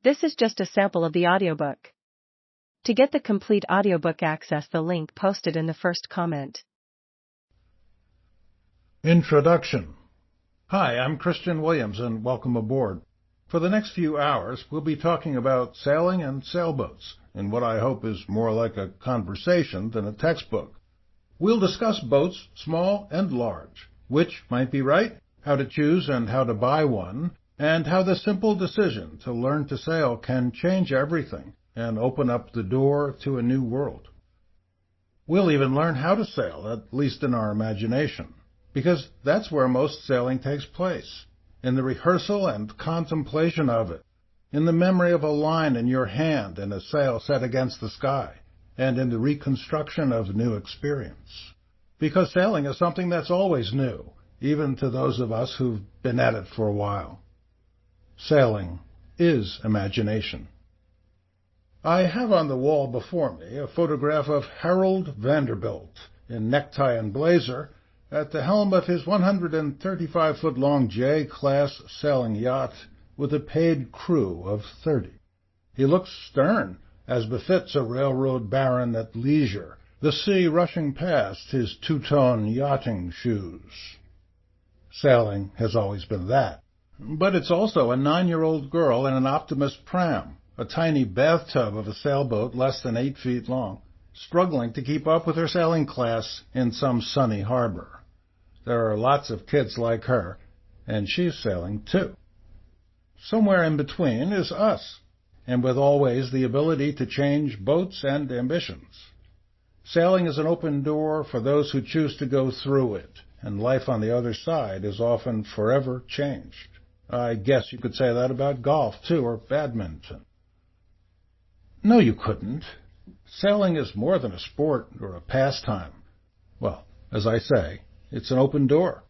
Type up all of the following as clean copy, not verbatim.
This is just a sample of the audiobook. To get the complete audiobook, access the link posted in the first comment. Introduction. Hi, I'm Christian Williams, and welcome aboard. For the next few hours, we'll be talking about sailing and sailboats, in what I hope is more like a conversation than a textbook. We'll discuss boats, small and large, which might be right, how to choose and how to buy one, and how the simple decision to learn to sail can change everything and open up the door to a new world. We'll even learn how to sail, at least in our imagination, because that's where most sailing takes place, in the rehearsal and contemplation of it, in the memory of a line in your hand and a sail set against the sky, and in the reconstruction of new experience. Because sailing is something that's always new, even to those of us who've been at it for a while. Sailing is imagination. I have on the wall before me a photograph of Harold Vanderbilt in necktie and blazer at the helm of his 135-foot-long J-class sailing yacht with a paid crew of 30. He looks stern, as befits a railroad baron at leisure, the sea rushing past his two-tone yachting shoes. Sailing has always been that. But it's also a 9-year-old girl in an Optimus pram, a tiny bathtub of a sailboat less than 8 feet long, struggling to keep up with her sailing class in some sunny harbor. There are lots of kids like her, and she's sailing too. Somewhere in between is us, and with always the ability to change boats and ambitions. Sailing is an open door for those who choose to go through it, and life on the other side is often forever changed. I guess you could say that about golf, too, or badminton. No, you couldn't. Sailing is more than a sport or a pastime. Well, as I say, it's an open door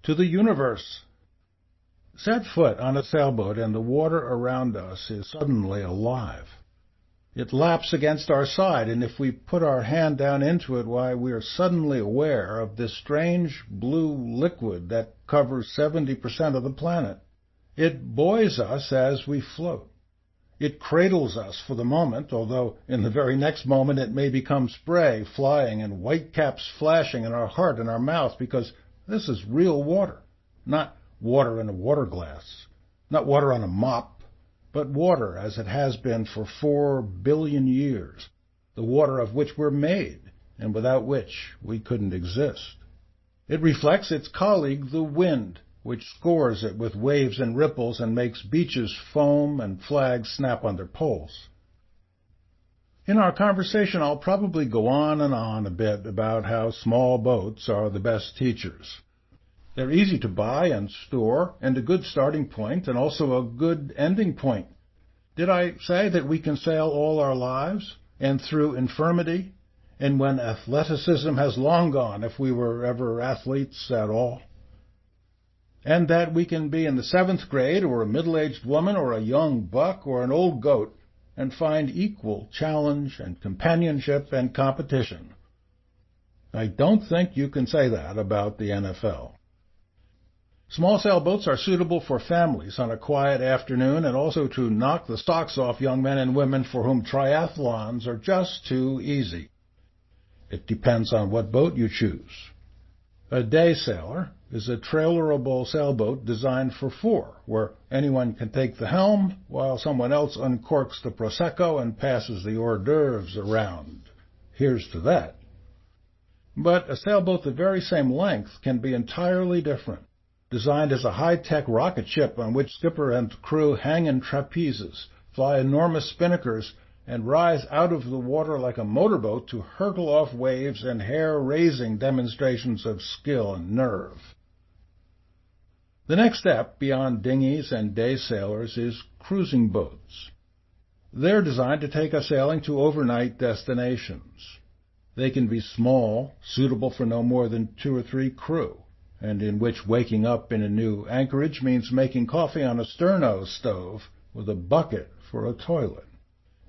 to the universe. Set foot on a sailboat and the water around us is suddenly alive. It laps against our side, and if we put our hand down into it, why, we are suddenly aware of this strange blue liquid that covers 70% of the planet. It buoys us as we float. It cradles us for the moment, although in the very next moment it may become spray flying and whitecaps flashing in our heart and our mouth, because this is real water, not water in a water glass, not water on a mop, but water as it has been for 4 billion years, the water of which we're made and without which we couldn't exist. It reflects its colleague, the wind, which scores it with waves and ripples and makes beaches foam and flags snap on their poles. In our conversation, I'll probably go on and on a bit about how small boats are the best teachers. They're easy to buy and store, and a good starting point, and also a good ending point. Did I say that we can sail all our lives, and through infirmity, and when athleticism has long gone, if we were ever athletes at all? And that we can be in the 7th grade, or a middle-aged woman, or a young buck, or an old goat, and find equal challenge and companionship and competition. I don't think you can say that about the NFL. Small sailboats are suitable for families on a quiet afternoon, and also to knock the socks off young men and women for whom triathlons are just too easy. It depends on what boat you choose. A daysailer is a trailerable sailboat designed for 4, where anyone can take the helm while someone else uncorks the Prosecco and passes the hors d'oeuvres around. Here's to that. But a sailboat the very same length can be entirely different, designed as a high-tech rocket ship on which skipper and crew hang in trapezes, fly enormous spinnakers, and rise out of the water like a motorboat to hurtle off waves and hair-raising demonstrations of skill and nerve. The next step beyond dinghies and daysailers is cruising boats. They're designed to take us sailing to overnight destinations. They can be small, suitable for no more than 2 or 3 crew, and in which waking up in a new anchorage means making coffee on a sterno stove with a bucket for a toilet.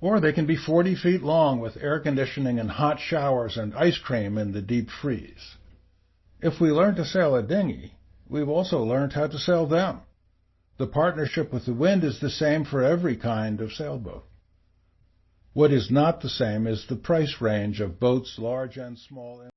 Or they can be 40 feet long with air conditioning and hot showers and ice cream in the deep freeze. If we learn to sail a dinghy, we've also learned how to sail them. The partnership with the wind is the same for every kind of sailboat. What is not the same is the price range of boats large and small.